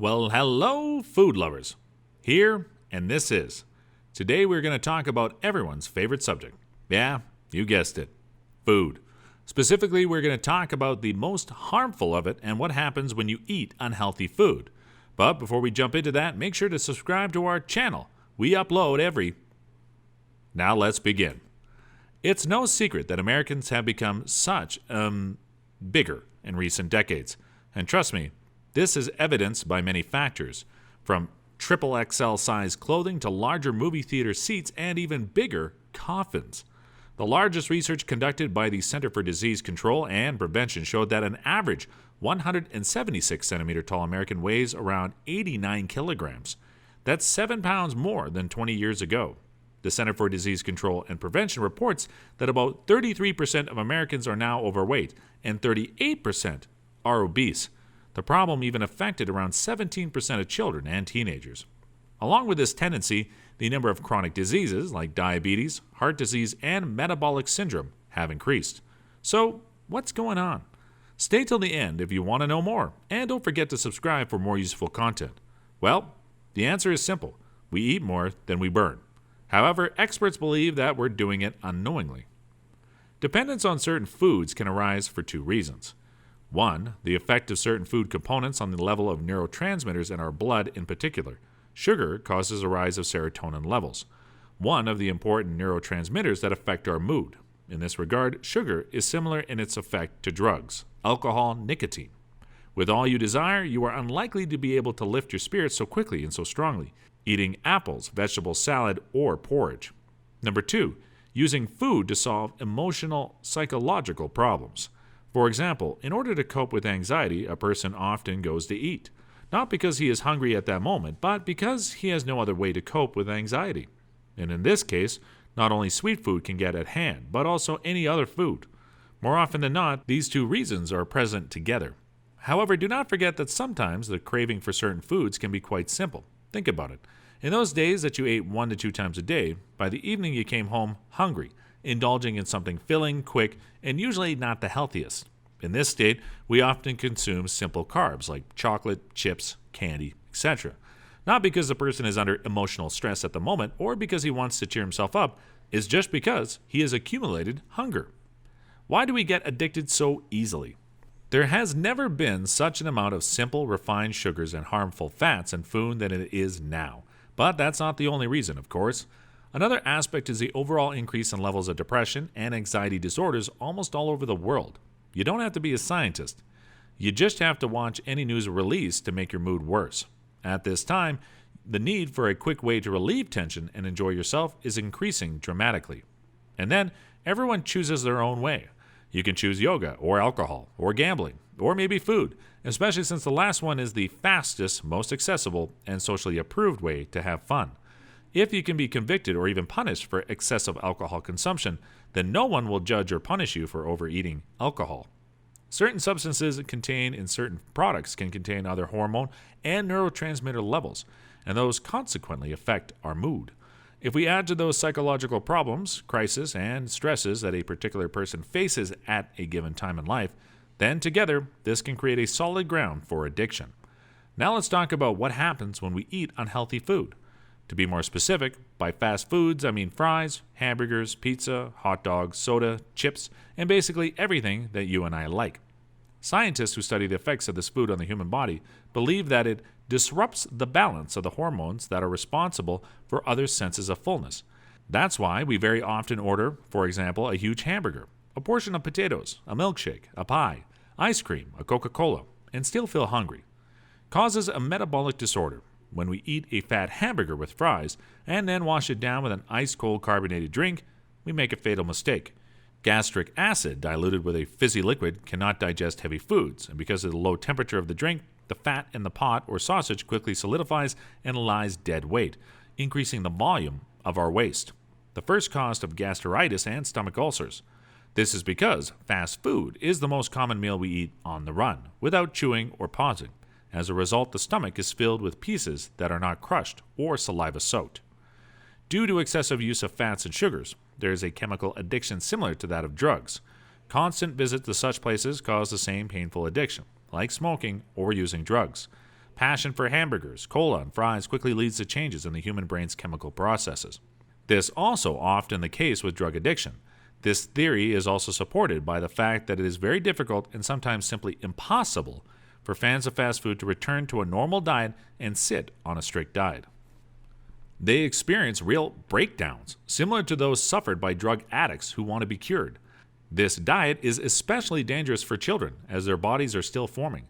Well, hello, food lovers. Here, and this is. Today we're going to talk about everyone's favorite subject. Yeah, you guessed it. Food. Specifically, we're going to talk about the most harmful of it and what happens when you eat unhealthy food. But before we jump into that, make sure to subscribe to our channel. We upload every... Now let's begin. It's no secret that Americans have become bigger in recent decades. And trust me, this is evidenced by many factors, from triple XL size clothing to larger movie theater seats and even bigger coffins. The largest research conducted by the Center for Disease Control and Prevention showed that an average 176 centimeter tall American weighs around 89 kilograms. That's 7 pounds more than 20 years ago. The Center for Disease Control and Prevention reports that about 33% of Americans are now overweight and 38% are obese. The problem even affected around 17% of children and teenagers. Along with this tendency, the number of chronic diseases like diabetes, heart disease, and metabolic syndrome have increased. So, what's going on? Stay till the end if you want to know more, and don't forget to subscribe for more useful content. Well, the answer is simple. We eat more than we burn. However, experts believe that we're doing it unknowingly. Dependence on certain foods can arise for two reasons. One, the effect of certain food components on the level of neurotransmitters in our blood in particular. Sugar causes a rise of serotonin levels, one of the important neurotransmitters that affect our mood. In this regard, sugar is similar in its effect to drugs, alcohol, nicotine. With all you desire, you are unlikely to be able to lift your spirits so quickly and so strongly, eating apples, vegetable salad, or porridge. Number two, using food to solve emotional, psychological problems. For example, in order to cope with anxiety, a person often goes to eat. Not because he is hungry at that moment, but because he has no other way to cope with anxiety. And in this case, not only sweet food can get at hand, but also any other food. More often than not, these two reasons are present together. However, do not forget that sometimes the craving for certain foods can be quite simple. Think about it. In those days that you ate 1 to 2 times a day, by the evening you came home hungry, indulging in something filling, quick, and usually not the healthiest. In this state, we often consume simple carbs like chocolate, chips, candy, etc. Not because the person is under emotional stress at the moment or because he wants to cheer himself up, it's just because he has accumulated hunger. Why do we get addicted so easily? There has never been such an amount of simple, refined sugars and harmful fats in food than it is now. But that's not the only reason, of course. Another aspect is the overall increase in levels of depression and anxiety disorders almost all over the world. You don't have to be a scientist. You just have to watch any news release to make your mood worse. At this time, the need for a quick way to relieve tension and enjoy yourself is increasing dramatically. And then, everyone chooses their own way. You can choose yoga, or alcohol, or gambling, or maybe food, especially since the last one is the fastest, most accessible, and socially approved way to have fun. If you can be convicted or even punished for excessive alcohol consumption, then no one will judge or punish you for overeating alcohol. Certain substances contained in certain products can contain other hormone and neurotransmitter levels, and those consequently affect our mood. If we add to those psychological problems, crises, and stresses that a particular person faces at a given time in life, then together this can create a solid ground for addiction. Now let's talk about what happens when we eat unhealthy food. To be more specific, by fast foods, I mean fries, hamburgers, pizza, hot dogs, soda, chips, and basically everything that you and I like. Scientists who study the effects of this food on the human body believe that it disrupts the balance of the hormones that are responsible for other senses of fullness. That's why we very often order, for example, a huge hamburger, a portion of potatoes, a milkshake, a pie, ice cream, a Coca-Cola, and still feel hungry. Causes a metabolic disorder. When we eat a fat hamburger with fries and then wash it down with an ice-cold carbonated drink, we make a fatal mistake. Gastric acid diluted with a fizzy liquid cannot digest heavy foods, and because of the low temperature of the drink, the fat in the pot or sausage quickly solidifies and lies dead weight, increasing the volume of our waste. The first cause of gastritis and stomach ulcers. This is because fast food is the most common meal we eat on the run, without chewing or pausing. As a result, the stomach is filled with pieces that are not crushed or saliva-soaked. Due to excessive use of fats and sugars, there is a chemical addiction similar to that of drugs. Constant visits to such places cause the same painful addiction, like smoking or using drugs. passion for hamburgers, cola, and fries quickly leads to changes in the human brain's chemical processes. This also often the case with drug addiction. This theory is also supported by the fact that it is very difficult and sometimes simply impossible for fans of fast food to return to a normal diet and sit on a strict diet. They experience real breakdowns, similar to those suffered by drug addicts who want to be cured. This diet is especially dangerous for children, as their bodies are still forming.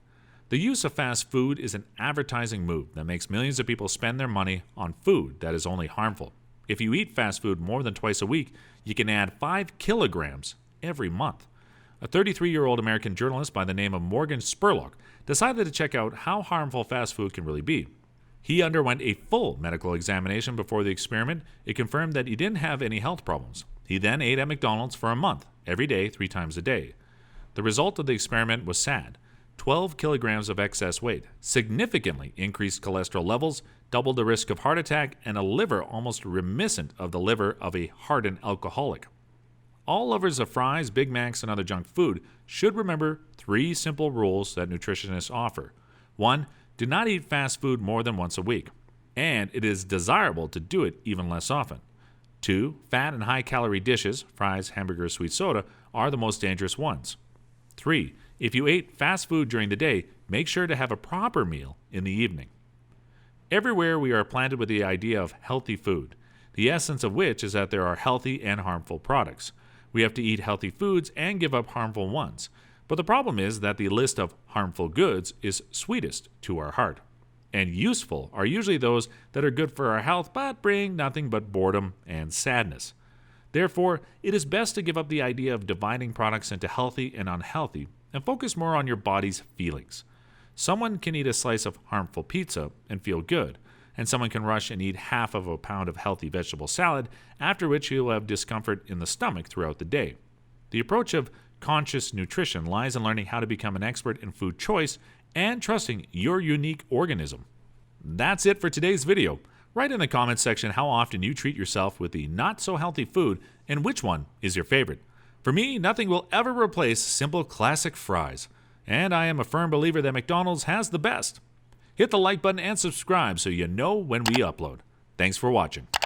The use of fast food is an advertising move that makes millions of people spend their money on food that is only harmful. If you eat fast food more than twice a week, you can add 5 kilograms every month. A 33-year-old American journalist by the name of Morgan Spurlock decided to check out how harmful fast food can really be. He underwent a full medical examination before the experiment. It confirmed that he didn't have any health problems. He then ate at McDonald's for a month, every day, 3 times a day. The result of the experiment was sad. 12 kilograms of excess weight, significantly increased cholesterol levels, doubled the risk of heart attack, and a liver almost reminiscent of the liver of a hardened alcoholic. All lovers of fries, Big Macs, and other junk food should remember 3 simple rules that nutritionists offer. 1. Do not eat fast food more than once a week, and it is desirable to do it even less often. 2. Fat and high-calorie dishes, fries, hamburgers, sweet soda, are the most dangerous ones. 3. If you ate fast food during the day, make sure to have a proper meal in the evening. Everywhere we are planted with the idea of healthy food, the essence of which is that there are healthy and harmful products. We have to eat healthy foods and give up harmful ones. But the problem is that the list of harmful goods is sweetest to our heart. And useful are usually those that are good for our health but bring nothing but boredom and sadness. Therefore, it is best to give up the idea of dividing products into healthy and unhealthy and focus more on your body's feelings. Someone can eat a slice of harmful pizza and feel good, and someone can rush and eat half of a pound of healthy vegetable salad, after which he will have discomfort in the stomach throughout the day. The approach of conscious nutrition lies in learning how to become an expert in food choice and trusting your unique organism. That's it for today's video. Write in the comments section how often you treat yourself with the not-so-healthy food and which one is your favorite. For me, nothing will ever replace simple classic fries, and I am a firm believer that McDonald's has the best. Hit the like button and subscribe so you know when we upload. Thanks for watching.